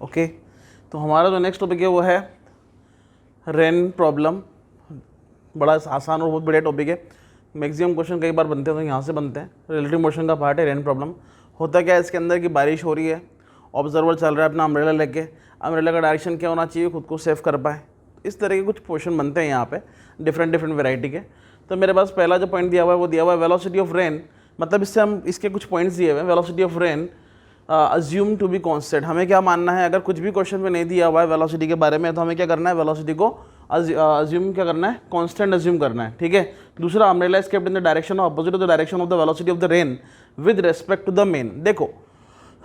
Okay, तो हमारा जो नेक्स्ट टॉपिक है वो है रेन प्रॉब्लम। बड़ा आसान और बहुत बढ़िया टॉपिक है। मैक्सिमम क्वेश्चन कई बार बनते हैं तो यहाँ से बनते हैं। रिलेटिव मोशन का पार्ट है रेन प्रॉब्लम। होता क्या है इसके अंदर कि बारिश हो रही है, ऑब्जर्वर चल रहा है अपना अम्ब्रेला लेके, अम्ब्रेला का डायरेक्शन क्या होना चाहिए, खुद को सेव कर पाए। इस तरह के कुछ क्वेश्चन बनते हैं यहाँ पे डिफरेंट वैरायटी के। तो मेरे पास पहला जो पॉइंट दिया हुआ है वो दिया हुआ है वेलोसिटी ऑफ रेन। मतलब इससे हम इसके कुछ पॉइंट्स दिए हुए हैं। Velocity of rain assume to be constant. हमें क्या मानना है, अगर कुछ भी क्वेश्चन में नहीं दिया हुआ है वेलोसिटी के बारे में तो हमें क्या करना है, वेलोसिटी को अज्यूम क्या करना है, कांस्टेंट अज्यूम करना है। ठीक है। दूसरा, umbrella is kept in the direction opposite of the direction of the velocity of the rain with respect to the man. देखो,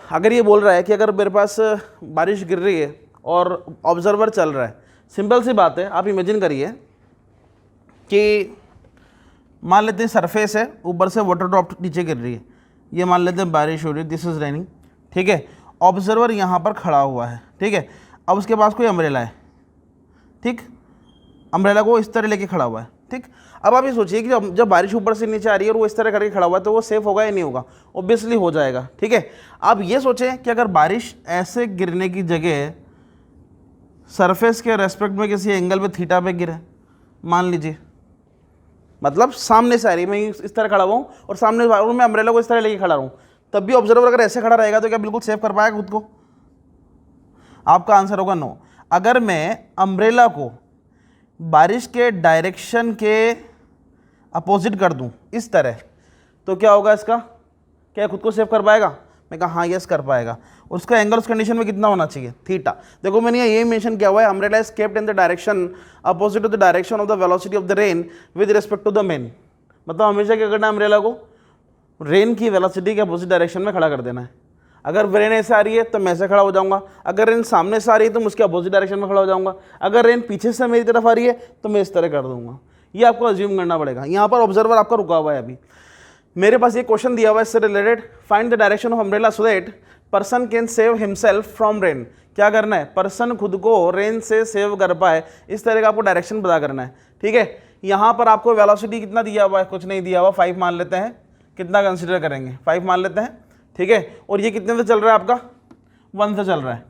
अगर ये बोल रहा है कि अगर मेरे पास बारिश गिर रही है और ऑब्जर्वर चल रहा है, सिंपल सी बात है, आप इमेजिन करिए कि मान लेते हैं सरफेस है, ऊपर से वाटर ड्रॉप नीचे गिर रही है, ये मान लेते हैं बारिश हो रही है, दिस इज रेनिंग। ठीक है। ऑब्जर्वर यहाँ पर खड़ा हुआ है। ठीक है। अब उसके पास कोई अम्ब्रेला है। ठीक, अम्ब्रेला को इस तरह लेके खड़ा हुआ है। ठीक, अब आप ये सोचिए कि जब बारिश ऊपर से नीचे आ रही है और वो इस तरह करके खड़ा हुआ है तो वो सेफ होगा या नहीं होगा, ऑब्वियसली हो जाएगा। ठीक है। आप ये सोचें कि अगर बारिश ऐसे गिरने की जगह सरफेस के रेस्पेक्ट में किसी एंगल पे थीटा पे गिरे, मान लीजिए, मतलब सामने से आ रही है, मैं इस तरह खड़ा हुआ हूँ और सामने और मैं अम्ब्रेला को इस तरह लेके खड़ा हूँ, तब भी ऑब्जर्वर अगर ऐसे खड़ा रहेगा तो क्या बिल्कुल सेव कर पाएगा खुद को? आपका आंसर होगा नो। अगर मैं अम्ब्रेला को बारिश के डायरेक्शन के अपोजिट कर दूं इस तरह, तो क्या होगा इसका, क्या खुद को सेव कर पाएगा? मैं कहा हाँ यस कर पाएगा। उसका एंगल उस कंडीशन में कितना होना चाहिए, थीटा। देखो मैंने ये मेंशन किया हुआ है, umbrella is kept in the direction opposite to the direction of the velocity of the rain with respect to the man. मतलब हमेशा क्या करना है, अम्ब्रेला को रेन की वेलोसिटी के अपोजिट डायरेक्शन में खड़ा कर देना है। अगर रेन ऐसे आ रही है तो मैं ऐसे खड़ा हो जाऊंगा, अगर रेन सामने से आ रही है तो मैं उसके अपोजिट डायरेक्शन में खड़ा हो जाऊंगा, अगर रेन पीछे से मेरी तरफ आ रही है तो मैं इस तरह कर दूंगा। ये आपको अज्यूम करना पड़ेगा। यहाँ पर ऑब्जर्वर आपका रुका हुआ है। अभी मेरे पास ये क्वेश्चन दिया हुआ है इससे related, find the direction of umbrella so that person can save himself from rain. क्या करना है, पर्सन खुद को रेन से सेव कर पाए, इस तरह का आपको डायरेक्शन पता करना है। ठीक है। यहाँ पर आपको वेलोसिटी कितना दिया हुआ है, कुछ नहीं दिया हुआ, 5 मान लेते हैं। कितना कंसिडर करेंगे, 5 मान लेते हैं। ठीक है। और ये कितने से चल रहा है आपका, 1 से चल रहा है।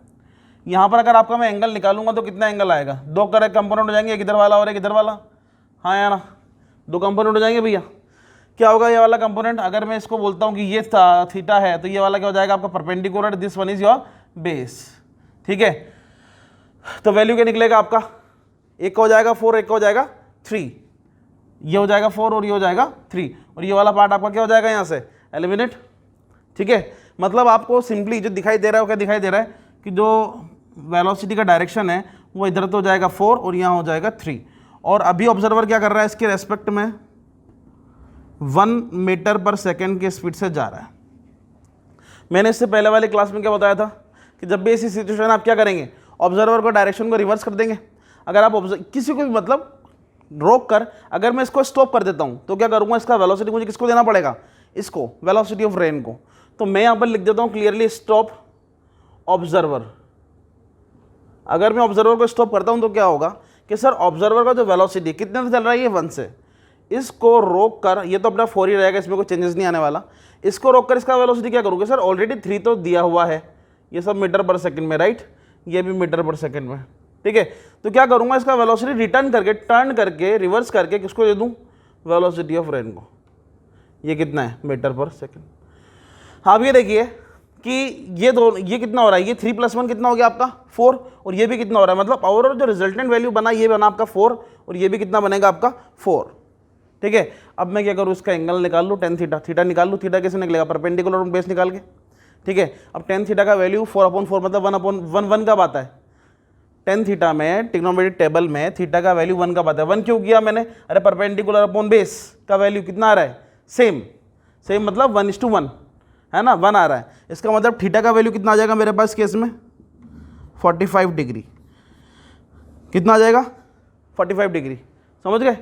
यहाँ पर अगर आपका मैं एंगल निकालूंगा तो कितना एंगल आएगा, 2 कंपोनेंट हो जाएंगे, एक इधर वाला और एक इधर वाला। हाँ या ना, 2 कंपोनेंट हो जाएंगे भैया। क्या होगा ये वाला कंपोनेंट, अगर मैं इसको बोलता हूँ कि ये थीटा है तो ये वाला क्या हो जाएगा आपका perpendicular, this one is your base. ठीक है। तो वैल्यू क्या निकलेगा आपका, एक का हो जाएगा 4, एक का हो जाएगा 3। ये हो जाएगा 4 और ये हो जाएगा 3, और ये वाला पार्ट आपका क्या हो जाएगा यहाँ से एलिमिनेट। ठीक है। मतलब आपको सिंपली जो दिखाई दे रहा है वो क्या दिखाई दे रहा है कि जो वेलोसिटी का डायरेक्शन है वो इधर तो हो जाएगा 4 और यहाँ हो जाएगा 3। और अभी ऑब्जर्वर क्या कर रहा है, इसके रेस्पेक्ट में 1 मीटर पर सेकेंड के स्पीड से जा रहा है। मैंने इससे पहले वाले क्लास में क्या बताया था कि जब भी ऐसी सिचुएशन आप क्या करेंगे, ऑब्जर्वर को डायरेक्शन को रिवर्स कर देंगे। अगर आप किसी को भी मतलब रोक कर अगर मैं इसको स्टॉप कर देता हूँ तो क्या करूँगा, इसका वेलोसिटी मुझे किसको देना पड़ेगा, इसको, वेलोसिटी ऑफ रेन को। तो मैं यहाँ पर लिख देता हूँ क्लियरली स्टॉप ऑब्जर्वर। अगर मैं ऑब्जर्वर को स्टॉप करता हूँ तो क्या होगा कि सर ऑब्जर्वर का जो वेलोसिटी कितने से चल रहा है, ये 1 से, इसको रोक कर, ये तो अपना 4 ही रहेगा, इसमें कोई चेंजेस नहीं आने वाला, इसको रोक कर इसका वेलोसिटी क्या करूँगा सर, ऑलरेडी 3 तो दिया हुआ है, ये सब मीटर पर सेकंड में, राइट, ये भी मीटर पर सेकंड में। ठीक है। तो क्या करूँगा, इसका वेलोसिटी रिटर्न करके, टर्न करके, रिवर्स करके किसको दे दूँ, वेलोसिटी ऑफ रेन को। ये कितना है, मीटर पर सेकंड। आप ये देखिए कि ये कितना हो रहा है, ये 3 + 1 कितना हो गया आपका 4, और ये भी कितना हो रहा है, मतलब ओवरऑल जो रिजल्टेंट वैल्यू बना ये बना आपका 4 और ये भी कितना बनेगा आपका 4। ठीक है। अब मैं क्या करूँ, इसका एंगल निकाल लूँ, tan थीटा, थीटा निकाल लूँ, थीटा कैसे निकलेगा, परपेंडिकुलर बेस निकाल के। ठीक है। अब tan थीटा का वैल्यू 4/4 मतलब 1/1 कब आता है, tan थीटा में ट्रिग्नोमेट्रिक टेबल में थीटा का वैल्यू 1 कब आता है। 1 क्यों किया मैंने, अरे परपेंडिकुलर अपॉन बेस का वैल्यू कितना आ रहा है, सेम मतलब 1:1 है ना, 1 आ रहा है। इसका मतलब थीटा का वैल्यू कितना आ जाएगा मेरे पास केस में, 45 डिग्री। कितना आ जाएगा, 45 डिग्री। समझ गए,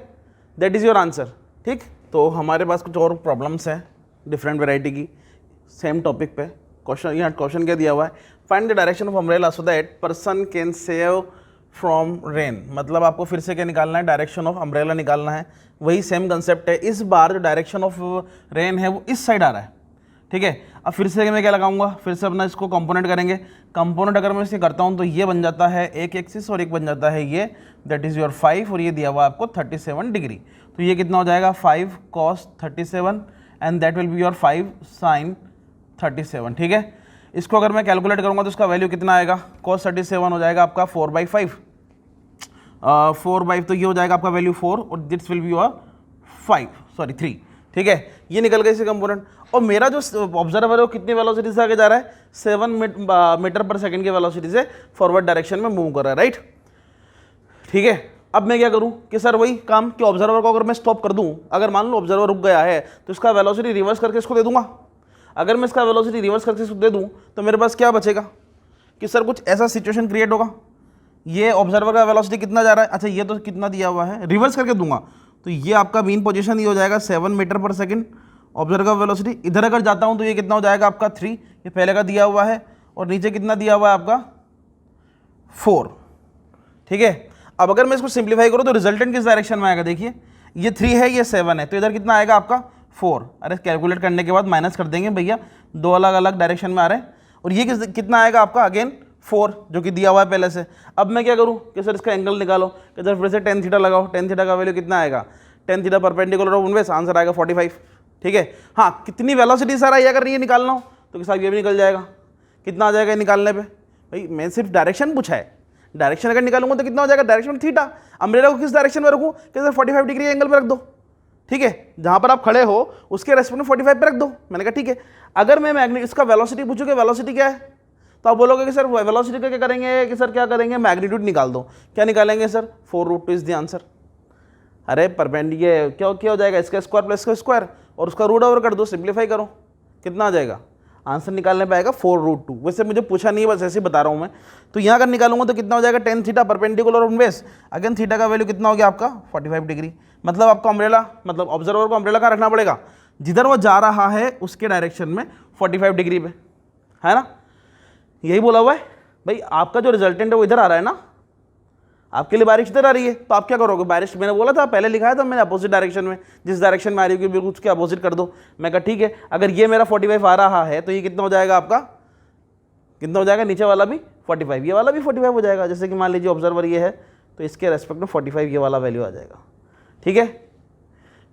दैट इज़ योर आंसर। ठीक। तो हमारे पास कुछ और प्रॉब्लम्स हैं डिफरेंट वैरायटी की, सेम टॉपिक पे। क्वेश्चन, यहाँ क्वेश्चन क्या दिया हुआ है, find the direction of umbrella so that person can save from rain. मतलब आपको फिर से क्या निकालना है, डायरेक्शन ऑफ अम्ब्रेला निकालना है। वही सेम कंसेप्ट है, इस बार जो डायरेक्शन ऑफ रेन है वो इस साइड आ रहा है। ठीक है। अब फिर से मैं क्या लगाऊंगा, फिर से अपना इसको कंपोनेंट करेंगे। कंपोनेंट अगर मैं इसे करता हूँ तो ये बन जाता है एक एक्सिस और एक बन जाता है ये, दैट इज़ योर 5, और ये दिया हुआ आपको 37 डिग्री। तो ये कितना हो जाएगा 5 cos 37 and that will be your 5 sin 37। ठीक है। इसको अगर मैं कैलकुलेट करूँगा तो इसका वैल्यू कितना आएगा, cos 37 हो जाएगा आपका 4/5, 4/5, तो ये हो जाएगा आपका वैल्यू 4 और दिस विल बी योर 3। ठीक है, ये निकल गए इसे कंपोनेंट। और मेरा जो ऑब्जर्वर है वो कितनी वेलोसिटी से आगे जा रहा है, 7 मीटर पर सेकंड की वेलोसिटी से फॉरवर्ड डायरेक्शन में मूव कर रहा है, राइट। ठीक है, अब मैं क्या करूं कि सर वही काम कि ऑब्जर्वर को अगर मैं स्टॉप कर दूं, अगर मान लो ऑब्जर्वर रुक गया है तो इसका वेलोसिटी रिवर्स करके इसको दे दूंगा। अगर मैं इसका वेलोसिटी रिवर्स करके इसको दे दूं तो मेरे पास क्या बचेगा कि सर कुछ ऐसा सिचुएशन क्रिएट होगा, ये ऑब्जर्वर का वेलोसिटी कितना जा रहा है, अच्छा ये तो कितना दिया हुआ है, रिवर्स करके दूंगा तो ये आपका मीन पोजीशन ये हो जाएगा 7 मीटर पर सेकंड। ऑब्जर्वर का वेलोसिटी इधर अगर जाता हूं तो ये कितना हो जाएगा आपका 3, ये पहले का दिया हुआ है, और नीचे कितना दिया हुआ है आपका 4। ठीक है, अब अगर मैं इसको सिंप्लीफाई करूं तो रिजल्टेंट किस डायरेक्शन में आएगा, देखिए ये 3 है ये 7 है, तो इधर कितना आएगा आपका 4। अरे कैलकुलेट करने के बाद माइनस कर देंगे भैया, दो अलग अलग डायरेक्शन में आ रहे हैं, और ये कितना आएगा आपका अगेन 4 जो कि दिया हुआ है पहले से। अब मैं क्या करूं कि सर इसका एंगल निकालो, कि सर फिर से tan थीटा लगाओ, tan थीटा का वैल्यू कितना आएगा, tan theta perpendicular of inverse, answer आएगा 45। ठीक है, हाँ कितनी वेलोसिटी सर आई अगर ये निकालना हो तो साहब ये भी निकल जाएगा, कितना आ जाएगा निकालने पे, भाई मैं सिर्फ डायरेक्शन पूछा है, डायरेक्शन अगर निकालूंगा तो कितना हो जाएगा, डायरेक्शन थीटा, अम्ब्रेला को किस डायरेक्शन में रखूँ कि सर 45 डिग्री एंगल पे रख दो। ठीक है, जहां पर आप खड़े हो उसके रेस्पेक्ट में 45 पे रख दो। मैंने कहा ठीक है, अगर मैं मैग्नेट इसका वेलोसिटी पूछूँ कि वेलोसिटी क्या है तो आप बोलोगे कि सर वेलोसिटी का क्या करेंगे कि सर क्या करेंगे, मैग्नीट्यूड निकाल दो। क्या निकालेंगे सर, 4√2 इज द आंसर। अरे परपेंडिकुलर क्या हो जाएगा, इसका स्क्वायर प्लस का स्क्वायर और उसका रूट ओवर कर दो, सिंप्लीफाई करो, कितना आ जाएगा, आंसर निकालने पे आएगा 4√2। वैसे मुझे पूछा नहीं है, बस ऐसे ही बता रहा हूँ मैं। तो यहाँ अगर निकालूंगा तो कितना हो जाएगा, tan theta perpendicular of inverse, again theta का वैल्यू कितना हो गया आपका 45 डिग्री। मतलब आपका अम्ब्रेला मतलब ऑब्जर्वर को अम्ब्रेला कहाँ रखना पड़ेगा, जिधर वो जा रहा है उसके डायरेक्शन में 45 डिग्री पे, है ना, यही बोला हुआ है। भाई आपका जो रिजल्टेंट है वो इधर आ रहा है ना, आपके लिए बारिश इधर आ रही है, तो आप क्या करोगे, बारिश मैंने बोला था पहले लिखाया था मैंने अपोजिट डायरेक्शन में, जिस डायरेक्शन में आ रही होगी बिल्कुल उसके अपोजिट कर दो। मैं कहा ठीक है, अगर ये मेरा 45 आ रहा है तो ये कितना हो जाएगा आपका, कितना हो जाएगा, नीचे वाला भी 45, ये वाला भी 45 हो जाएगा। जैसे कि मान लीजिए ऑब्जर्वर ये है तो इसके रेस्पेक्ट में 45 ये वाला वैल्यू आ जाएगा। ठीक है,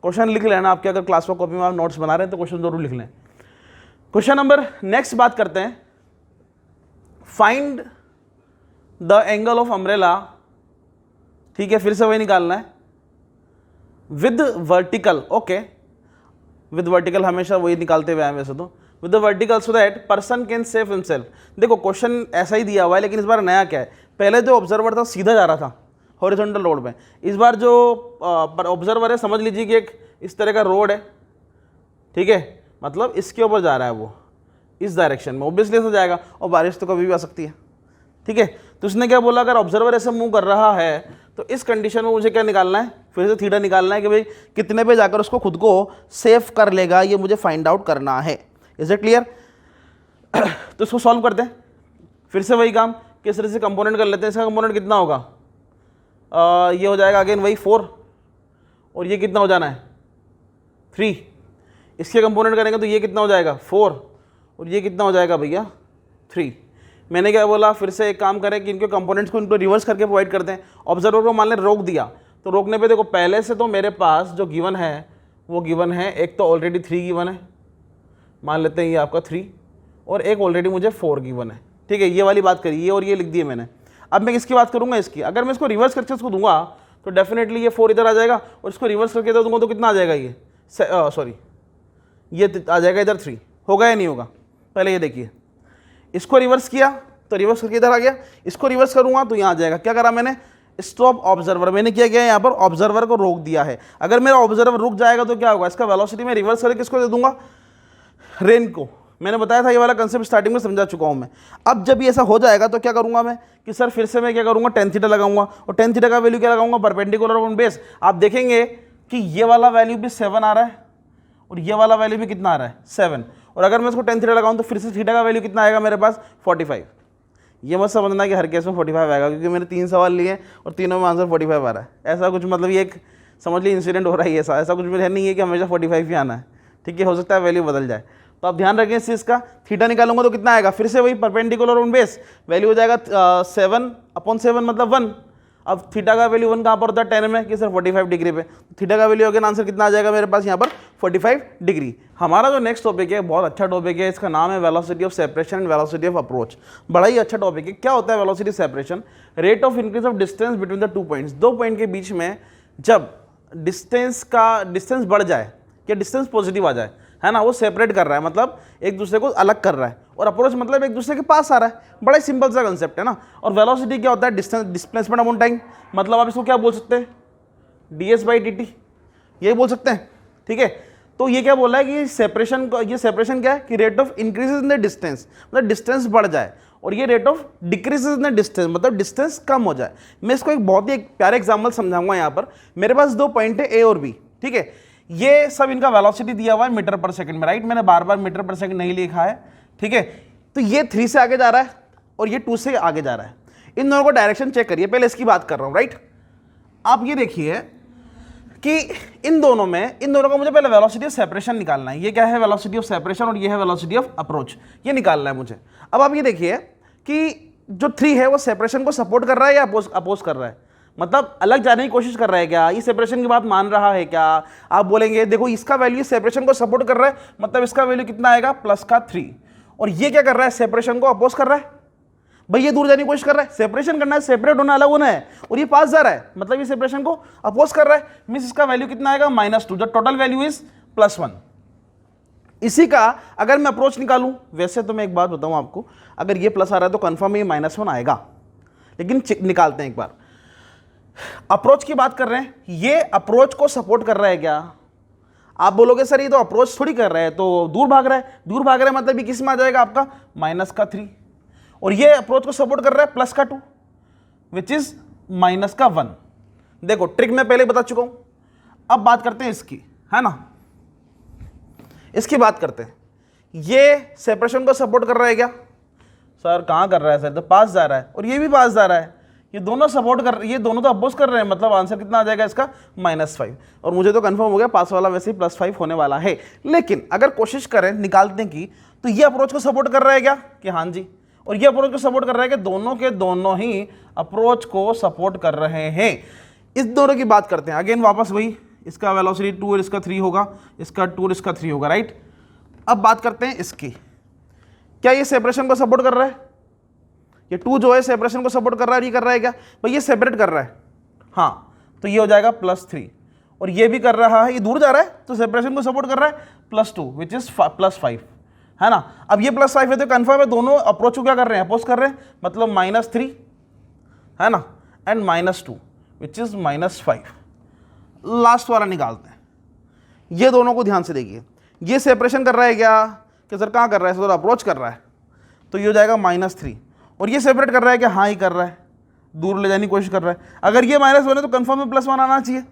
क्वेश्चन लिख लेना आपके, अगर क्लास वर्क कॉपी में आप नोट्स बना रहे हैं तो क्वेश्चन जरूर लिख लें। क्वेश्चन नंबर नेक्स्ट बात करते हैं, find the angle of umbrella. ठीक है, फिर से वही निकालना है with vertical. Okay, with vertical हमेशा वही निकालते हुए आए वैसे तो, with the vertical so that person can save himself. देखो क्वेश्चन ऐसा ही दिया हुआ है, लेकिन इस बार नया क्या है, पहले जो ऑब्जर्वर था सीधा जा रहा था हॉरिजॉन्टल रोड पे, इस बार जो ऑब्जर्वर है समझ लीजिए कि एक इस तरह का रोड है। ठीक है, मतलब इसके ऊपर जा रहा है वो इस डायरेक्शन में, ऑब्वियसली ऐसा जाएगा, और बारिश तो कभी भी आ सकती है। ठीक है, तो उसने क्या बोला, अगर ऑब्जर्वर ऐसे मूव कर रहा है तो इस कंडीशन में मुझे क्या निकालना है, फिर से थीटा निकालना है कि भाई कितने पे जाकर उसको खुद को सेफ कर लेगा, ये मुझे फाइंड आउट करना है। Is it clear? तो इसको सॉल्व करते हैं, फिर से वही काम, किस तरह से कंपोनेंट कर लेते हैं। इसका कंपोनेंट कितना होगा, ये हो जाएगा अगेन वही 4, और ये कितना हो जाना है 3। इसके कंपोनेंट करेंगे तो ये कितना हो जाएगा 4, और ये कितना हो जाएगा भैया 3। मैंने क्या बोला, फिर से एक काम करें कि इनके कंपोनेंट्स को इनको रिवर्स करके प्रोवाइड करते हैं। ऑब्जर्वर को मान लें रोक दिया, तो रोकने पे देखो पहले से तो मेरे पास जो गिवन है वो गिवन है, एक तो ऑलरेडी 3 गिवन है, मान लेते हैं ये आपका 3, और एक ऑलरेडी मुझे 4 गिवन है। ठीक है, ये वाली बात करी, ये और ये लिख दिए मैंने। अब मैं किसकी बात करूँगा, इसकी। अगर मैं इसको रिवर्स करके इसको दूंगा तो डेफिनेटली ये 4 इधर आ जाएगा, और इसको रिवर्स करके इधर दूंगा तो कितना आ जाएगा, ये सॉरी ये आ जाएगा इधर 3। होगा या नहीं होगा, पहले ये देखिए, इसको रिवर्स किया तो रिवर्स करके इधर आ गया, इसको रिवर्स करूंगा तो यहाँ आ जाएगा। क्या करा मैंने, स्टॉप ऑब्जर्वर, मैंने क्या किया यहाँ पर ऑब्जर्वर को रोक दिया है। अगर मेरा ऑब्जर्वर रुक जाएगा तो क्या होगा, इसका वेलोसिटी में रिवर्स करके किसको दे दूंगा, रेन को। मैंने बताया था ये वाला कंसेप्ट स्टार्टिंग में समझा चुका हूँ मैं। अब जब ये ऐसा हो जाएगा तो क्या करूंगा मैं कि सर फिर से मैं क्या करूंगा, tan थीटा लगाऊंगा, और tan थीटा का वैल्यू क्या लगाऊंगा, परपेंडिकुलर ऑन बेस। आप देखेंगे कि ये वाला वैल्यू भी 7 आ रहा है, और ये वाला वैल्यू भी कितना आ रहा है 7, और अगर मैं इसको tan थीटा लगाऊं तो फिर से थीटा का वैल्यू कितना आएगा मेरे पास 45। ये मत समझना कि हर केस में 45 आएगा, क्योंकि मैंने 3 सवाल लिए और तीनों में आंसर 45 आ रहा है। ऐसा कुछ मतलब ये एक समझ लीजिए इंसिडेंट हो रहा है, ऐसा कुछ भी नहीं है कि हमेशा 45 ही आना है। ठीक है, हो सकता है वैल्यू बदल जाए। तो आप ध्यान रखें इस चीज़ का, थीटा निकालूंगा तो कितना आएगा, फिर से वही परपेंडिकुलर ऑन बेस, वैल्यू हो जाएगा 7/7 मतलब 1। अब थीटा का वैल्यू 1 कहाँ पर होता है, 10 में कि सर 45 डिग्री पे, थीटा का वैल्यू अगेन आंसर कितना आ जाएगा मेरे पास यहाँ पर 45 डिग्री। हमारा जो नेक्स्ट टॉपिक है बहुत अच्छा टॉपिक है, इसका नाम है velocity of separation and velocity of approach. बड़ा ही अच्छा टॉपिक है। क्या होता है velocity separation, rate of increase of distance between the 2 points, 2 point के बीच में जब डिस्टेंस बढ़ जाए या डिस्टेंस पॉजिटिव आ जाए, है ना, वो सेपरेट कर रहा है, मतलब एक दूसरे को अलग कर रहा है, और अप्रोच मतलब एक दूसरे के पास आ रहा है। बड़ा ही सिंपल सा कंसेप्ट है ना। और वेलोसिटी क्या होता है, डिस्टेंस डिस्प्लेसमेंट अपॉन टाइम, मतलब आप इसको क्या बोल सकते हैं, ds/dt, ये बोल सकते हैं, ठीक है। तो ये क्या बोल रहा है कि सेपरेशन क्या है कि rate of increases in the distance, मतलब डिस्टेंस बढ़ जाए, और ये rate of decreases in the distance मतलब डिस्टेंस कम हो जाए। मैं इसको एक बहुत ही प्यारे एग्जांपल समझाऊंगा। यहाँ पर मेरे पास 2 पॉइंट है A और B, ठीक है। ये सब इनका वेलोसिटी दिया हुआ है मीटर पर सेकंड में, राइट, मैंने बार बार मीटर पर सेकंड नहीं लिखा है, ठीक है। तो ये 3 से आगे जा रहा है और ये 2 से आगे जा रहा है। इन दोनों को डायरेक्शन चेक करिए, पहले इसकी बात कर रहा हूँ, राइट। आप ये देखिए कि इन दोनों का मुझे पहले वेलोसिटी ऑफ सेपरेशन निकालना है। ये क्या है, वेलोसिटी ऑफ सेपरेशन, और ये है वेलोसिटी ऑफ अप्रोच, ये निकालना है मुझे। अब आप ये देखिए कि जो 3 है वो सेपरेशन को सपोर्ट कर रहा है या अपोज कर रहा है, मतलब अलग जाने की कोशिश कर रहा है क्या, ये सेपरेशन की बात मान रहा है क्या। आप बोलेंगे देखो इसका वैल्यू सेपरेशन को सपोर्ट कर रहा है, मतलब इसका वैल्यू कितना आएगा, +3, और ये क्या कर रहा है, सेपरेशन को अपोज कर रहा है। भाई ये दूर जाने की कोशिश कर रहा है, सेपरेशन करना है, सेपरेट होना, अलग होना है, और ये पास जा रहा है, मतलब ये सेपरेशन को अपोज कर रहा है, मींस इसका वैल्यू कितना आएगा, -2, जो टोटल वैल्यू इज +1। इसी का अगर मैं अप्रोच निकालूं, वैसे तो मैं एक बात बताऊं आपको, अगर ये प्लस आ रहा है तो कंफर्म ये -1 आएगा, लेकिन निकालते हैं एक बार। अप्रोच की बात कर रहे हैं, ये अप्रोच को सपोर्ट कर रहा है क्या। आप बोलोगे सर ये तो अप्रोच थोड़ी कर रहा है, तो दूर भाग रहा है, दूर भाग रहा है मतलब ये किस में आ जाएगा आपका, -3, और ये अप्रोच को सपोर्ट कर रहा है +2 विच इज -1। देखो ट्रिक मैं पहले बता चुका हूं। अब बात करते हैं इसकी, है ना, इसकी बात करते हैं। ये सेपरेशन को सपोर्ट कर रहा है क्या, सर कहां कर रहा है, सर तो पास जा रहा है, और ये भी पास जा रहा है, ये दोनों सपोर्ट कर, ये दोनों तो अपोज कर रहे हैं, मतलब आंसर कितना आ जाएगा इसका, -5। और मुझे तो कंफर्म हो गया पास वाला वैसे ही +5 होने वाला है। लेकिन अगर कोशिश करें निकालने की, तो ये अप्रोच को सपोर्ट कर रहा है क्या, कि हाँ जी, और ये अप्रोच को सपोर्ट कर रहा है कि दोनों के दोनों ही अप्रोच को सपोर्ट कर रहे हैं। इस दोनों की बात करते हैं, अगेन वापस वही, इसका वेलोसिटी 2 और इसका 3 होगा, इसका 2 और इसका 3 होगा, राइट। अब बात करते हैं इसकी, क्या ये सेपरेशन को सपोर्ट कर रहा है, ये 2 जो है सेपरेशन को सपोर्ट कर रहा है, ये कर रहा है क्या, भाई ये सेपरेट कर रहा है, हाँ, तो ये हो जाएगा +3, और ये भी कर रहा है, ये दूर जा रहा है तो सेपरेशन को सपोर्ट कर रहा है +2 विच इज +5, है ना। अब ये +5 है तो कंफर्म है दोनों अप्रोच को क्या कर रहे हैं, अपोज कर रहे हैं, मतलब -3, है ना, एंड -2 विच इज -5। लास्ट वाला निकालते हैं, ये दोनों को ध्यान से देखिए। ये सेपरेशन कर रहा है क्या, कि सर कहाँ कर रहा है, सर अप्रोच कर रहा है, तो ये हो जाएगा -3, और ये सेपरेट कर रहा है कि हाँ ही कर रहा है, दूर ले जाने की कोशिश कर रहा है। अगर ये -1 है तो कंफर्म में +1 आना चाहिए।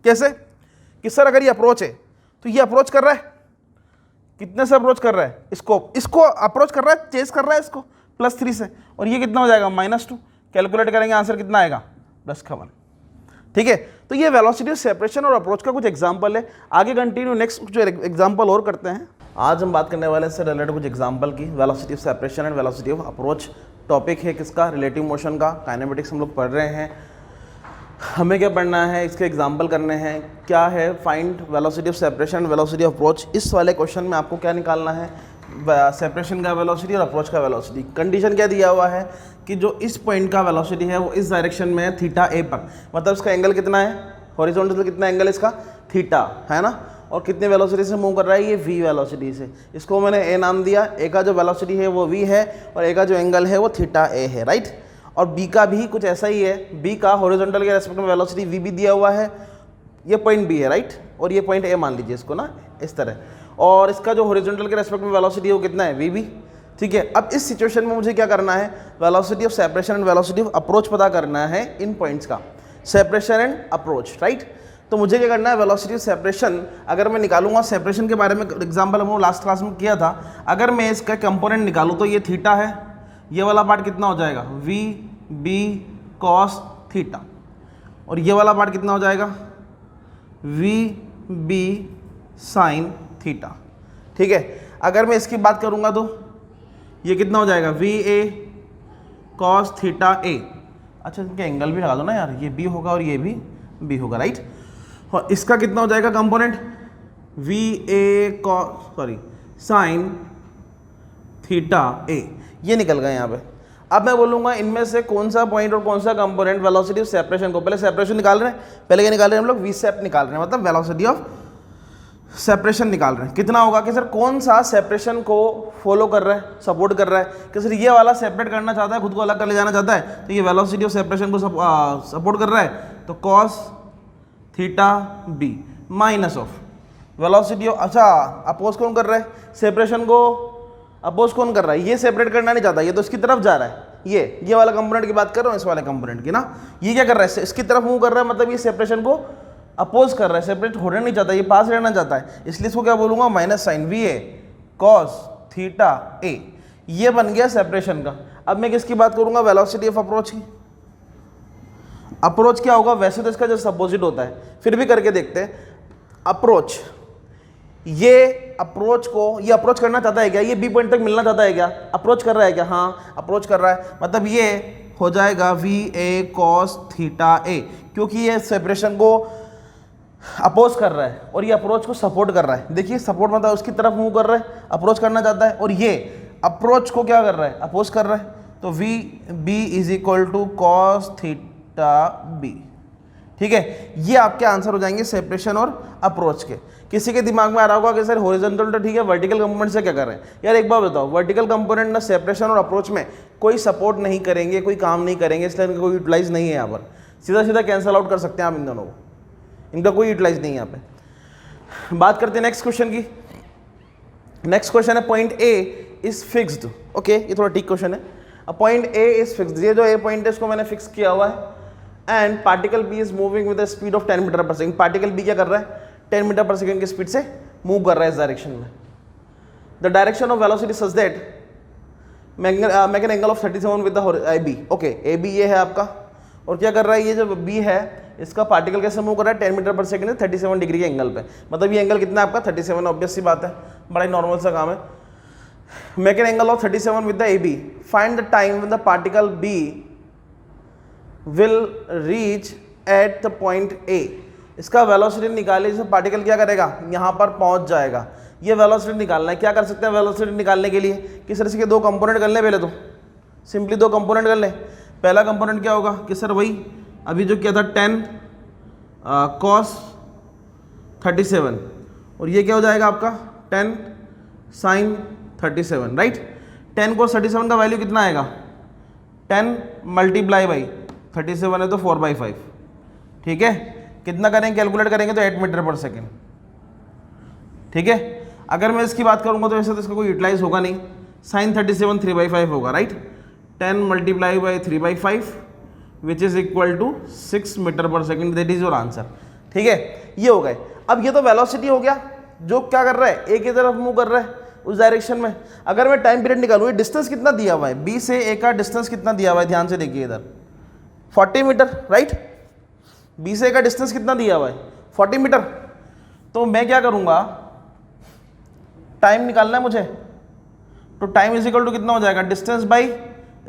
कैसे, कि सर अगर ये अप्रोच है तो ये अप्रोच कर रहा है, कितने से अप्रोच कर रहा है, इसको अप्रोच कर रहा है, चेस कर रहा है इसको +3 से, और ये कितना हो जाएगा -2, कैलकुलेट करेंगे आंसर कितना आएगा, +1, ठीक है। तो ये वेलोसिटी सेपरेशन और अप्रोच का कुछ एग्जांपल है। आगे कंटिन्यू नेक्स्ट जो एग्जांपल और करते हैं। आज हम बात करने वाले हैं इससे रिलेटेड कुछ एग्जांपल की, velocity of separation and velocity of approach. Topic है किसका, रिलेटिव मोशन का, काइनेमेटिक्स हम लोग पढ़ रहे हैं। हमें क्या पढ़ना है, इसके एग्जांपल करने हैं। क्या है, find velocity of separation velocity of approach. इस वाले क्वेश्चन में आपको क्या निकालना है, सेपरेशन का वेलोसिटी और अप्रोच का वेलोसिटी। कंडीशन क्या दिया हुआ है कि जो इस पॉइंट का वेलोसिटी है वो इस डायरेक्शन में है θ पर, मतलब इसका एंगल कितना है, हॉरिजॉन्टल कितना एंगल है इसका, θ, है ना, और कितने वेलोसिटी से मूव कर रहा है, ये v वेलोसिटी से। इसको मैंने a नाम दिया, a का जो वेलोसिटी है वो v है, और a का जो एंगल है वो θ a है, राइट। और b का भी कुछ ऐसा ही है, b का हॉरिजॉन्टल के रेस्पेक्ट में वेलोसिटी v भी दिया हुआ है, ये पॉइंट b है, राइट, और ये पॉइंट a मान लीजिए इसको ना, इस तरह। और इसका जो हॉरिजॉन्टल के रेस्पेक्ट में वेलोसिटी है वो कितना है, v, ठीक है। अब इस सिचुएशन में मुझे क्या करना है, velocity of separation and velocity of approach पता करना है इन पॉइंट्स का, सेपरेशन एंड अप्रोच, राइट। तो मुझे क्या करना है, वेलोसिटी ऑफ सेपरेशन अगर मैं निकालूंगा, सेपरेशन के बारे में एग्जांपल हम लास्ट क्लास में किया था। अगर मैं इसका कंपोनेंट निकालूं तो ये थीटा है, ये वाला पार्ट कितना हो जाएगा, v b cos थीटा, और ये वाला पार्ट कितना हो जाएगा, v b sin थीटा, ठीक है। अगर मैं इसकी बात करूँगा तो ये कितना हो जाएगा, वी ए कॉस थीटा ए। अच्छा इनके एंगल भी लगा दो ना यार, ये बी होगा और ये भी बी होगा, राइट। और इसका कितना हो जाएगा component, V A cos sorry sine theta A, ये निकल गया यहाँ पे। अब मैं बोलूँगा इनमें से कौन सा पॉइंट और कौन सा कंपोनेंट वेलोसिटी ऑफ सेपरेशन को, पहले सेपरेशन निकाल रहे हैं, पहले क्या निकाल रहे हैं हम लोग, वी सेप निकाल रहे हैं, मतलब वेलोसिटी ऑफ सेपरेशन निकाल रहे हैं। कितना होगा कि सर कौन सा सेपरेशन को फॉलो कर रहा है, सपोर्ट कर रहा है, कि सर ये वाला सेपरेट करना चाहता है, खुद को अलग कर ले जाना चाहता है, तो ये वेलोसिटी ऑफ सेपरेशन को सपोर्ट कर रहा है, तो cos theta B minus of velocity of, अच्छा अपोज कौन कर रहा है, सेपरेशन को अपोज कौन कर रहा है, ये सेपरेट करना नहीं चाहता, ये तो इसकी तरफ जा रहा है, ये वाला कंपोनेंट की बात कर रहा हूँ, इस वाले कंपोनेंट की ना, ये क्या कर रहा है, इसकी तरफ मूव कर रहा है, मतलब ये सेपरेशन को अपोज कर रहा है, सेपरेट होना नहीं चाहता, ये पास रहना चाहता है, इसलिए इसको क्या बोलूंगा, minus sine V A cos theta A, ये बन गया सेपरेशन का। अब मैं किसकी बात करूंगा, वेलोसिटी ऑफ अप्रोच की। अप्रोच क्या होगा, वैसे तो इसका जस्ट अपोजिट होता है, फिर भी करके देखते हैं। अप्रोच, ये अप्रोच को, ये अप्रोच करना चाहता है क्या, ये बी पॉइंट तक मिलना चाहता है क्या, अप्रोच कर रहा है क्या, हाँ अप्रोच कर रहा है, मतलब ये हो जाएगा वी ए कॉस थीटा ए, क्योंकि ये सेपरेशन को अपोज कर रहा है और ये अप्रोच को सपोर्ट कर रहा है। देखिए सपोर्ट मतलब उसकी तरफ मूव कर रहा है, अप्रोच करना चाहता है, और ये अप्रोच को क्या कर रहा है, अपोज कर रहा है, तो V B is equal to cos theta B. ठीक है, ये आपके आंसर हो जाएंगे सेपरेशन और अप्रोच के। किसी के दिमाग में आ रहा होगा कि सर हॉरिजॉन्टल तो ठीक है, वर्टिकल कंपोनेंट से क्या कर रहे हैं, यार एक बात बताओ, वर्टिकल कंपोनेंट ना सेपरेशन और अप्रोच में कोई सपोर्ट नहीं करेंगे, कोई काम नहीं करेंगे, इसलिए इनका कोई यूटिलाइज नहीं है यहाँ पर, सीधा सीधा कैंसल आउट कर सकते हैं आप इन दोनों को, इनका कोई यूटिलाइज नहीं है यहाँ पे। बात करते हैं नेक्स्ट क्वेश्चन की। नेक्स्ट क्वेश्चन है point A is fixed. Okay, ये थोड़ा ठीक क्वेश्चन है। पॉइंट ए इज फिक्स्ड, ये जो ए पॉइंट है इसको मैंने फिक्स किया हुआ है, and particle B is moving with the speed of 10 metre per second. Particle B क्या कर रहा है, 10 मीटर पर सेकंड की स्पीड से मूव कर रहा है इस डायरेक्शन में। The direction of velocity such that make an angle of 37 with the A B. Okay, A B ये है आपका, और क्या कर रहा है, ये जो बी है इसका पार्टिकल कैसे मूव कर रहा है, 10 मीटर पर सेकंड 37 डिग्री के एंगल पे, मतलब ये एंगल कितना है आपका 37, ऑब्वियस सी बात है, बड़ा ही नॉर्मल सा काम है। Make an angle of 37 with the A B, find the time when the particle B will reach at the point A. इसका वेलोसिटी निकाले, जैसे पार्टिकल क्या करेगा, यहाँ पर पहुँच जाएगा, ये वेलोसिटी निकालना है। क्या कर सकते हैं वेलोसिटी निकालने के लिए, किस तरह से, दो कंपोनेंट कर लें पहले तो, सिंपली दो कंपोनेंट कर लें। पहला कंपोनेंट क्या होगा कि सर वही अभी जो किया था 10 कॉस 37, और ये क्या हो जाएगा आपका 10 साइन 37, राइट। 10 cos 37 का वैल्यू कितना आएगा, 10 मल्टीप्लाई बाई 37 है तो 4/5, ठीक है। कितना करेंगे, कैलकुलेट करेंगे तो 8 मीटर पर सेकेंड, ठीक है। अगर मैं इसकी बात करूंगा तो वैसे तो इसका कोई यूटिलाइज होगा नहीं, साइन 37 3/5 होगा, right. 10 multiply by 3/5 which is equal to 6 metre per second, that is your answer, ठीक है। ये हो गए। अब ये तो वेलोसिटी हो गया, जो क्या कर रहा है, ए की तरफ मूव कर रहा है उस डायरेक्शन में। अगर मैं टाइम पीरियड निकालूँ, डिस्टेंस कितना दिया हुआ है, बी से ए का डिस्टेंस कितना दिया हुआ है, ध्यान से देखिए इधर 40 मीटर, राइट। बी से ए का डिस्टेंस कितना दिया हुआ है 40 मीटर। तो मैं क्या करूँगा, टाइम निकालना है मुझे, तो टाइम इज इक्वल टू कितना हो जाएगा, डिस्टेंस बाई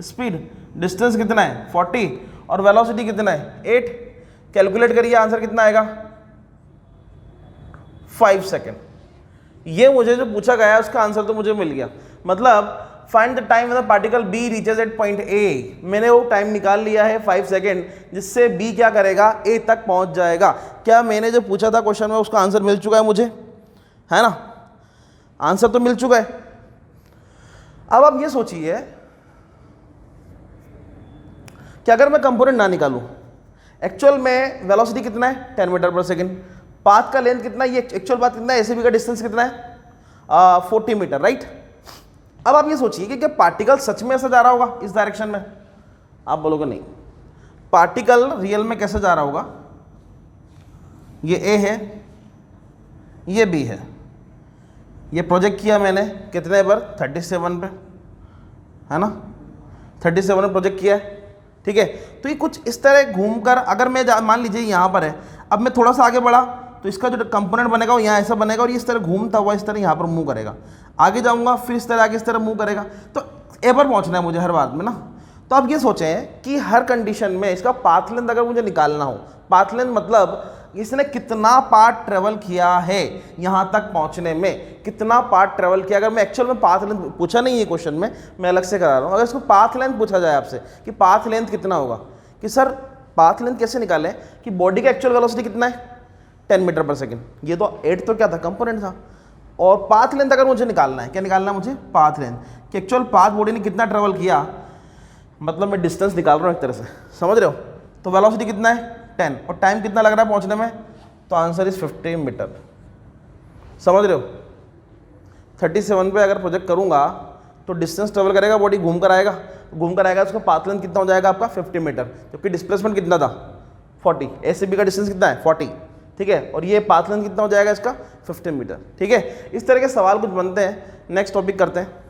स्पीड। डिस्टेंस कितना है 40 और वेलोसिटी कितना है 8। कैलकुलेट करिए, आंसर कितना आएगा 5 सेकेंड। ये मुझे जो पूछा गया है उसका आंसर तो मुझे मिल गया। मतलब find the time the particle B reaches at point A, मैंने वो टाइम निकाल लिया है 5 सेकेंड, जिससे बी क्या करेगा, ए तक पहुंच जाएगा। क्या मैंने जो पूछा था क्वेश्चन में उसका आंसर मिल चुका है मुझे, है ना, आंसर तो मिल चुका है। अब आप ये सोचिए कि अगर मैं कंपोनेंट ना निकालूं, एक्चुअल में वेलोसिटी कितना है 10 मीटर पर सेकेंड, पाथ का लेंथ कितना है, ये एक्चुअल पाथ कितना है, एसीबी का डिस्टेंस कितना है 40 मीटर, राइट। अब आप ये सोचिए कि क्या पार्टिकल सच में ऐसा जा रहा होगा इस डायरेक्शन में, आप बोलोगे नहीं। पार्टिकल रियल में कैसे जा रहा होगा, ये ए है, ये बी है, ये प्रोजेक्ट किया मैंने कितने पर 37 पे, है ना, 37 में प्रोजेक्ट किया है, ठीक है। तो ये कुछ इस तरह घूमकर, अगर मैं मान लीजिए यहाँ पर है, अब मैं थोड़ा सा आगे बढ़ा तो इसका जो कंपोनेंट बनेगा वो यहाँ ऐसा बनेगा और ये इस तरह घूमता हुआ इस तरह यहाँ पर मूव करेगा। आगे जाऊँगा फिर इस तरह आगे इस तरह मूव करेगा, तो ए पर पहुँचना है मुझे हर बात में ना। तो आप ये सोचें कि हर कंडीशन में इसका पाथ लेंथ अगर मुझे निकालना हो, पाथ लेंथ मतलब इसने कितना पार्ट ट्रेवल किया है यहाँ तक पहुँचने में, कितना पार्ट ट्रेवल किया। अगर मैं एक्चुअल में पाथ लेंथ पूछा नहीं है क्वेश्चन में, मैं अलग से करा रहा हूँ, अगर इसको पाथ लेंथ पूछा जाए आपसे कि पाथ लेंथ कितना होगा, कि सर पाथ लेंथ कैसे निकालें कि बॉडी का एक्चुअल वेलोसिटी कितना है 10 मीटर पर सेकेंड, ये तो 8 तो क्या था कंपोनेंट था। और पाथ लेंथ अगर मुझे निकालना है, क्या निकालना है मुझे, पाथ लेंथ कि एक्चुअल पाथ बॉडी ने कितना ट्रेवल किया, मतलब मैं डिस्टेंस निकाल रहा हूँ एक तरह से, समझ रहे हो। तो वेलोसिटी कितना है 10 और टाइम कितना लग रहा है पहुँचने में, तो आंसर इज 50 मीटर। समझ रहे हो। 37 पे अगर प्रोजेक्ट करूँगा तो डिस्टेंस ट्रेवल करेगा, बॉडी घूम कर आएगा, उसका पाथ लेंथ कितना हो जाएगा आपका 50 मीटर, जबकि डिस्प्लेसमेंट कितना था 40, एसीबी का डिस्टेंस कितना है 40, ठीक है, और ये पाथ लेंथ कितना हो जाएगा इसका 50 मीटर, ठीक है। इस तरह के सवाल कुछ बनते हैं। नेक्स्ट टॉपिक करते हैं।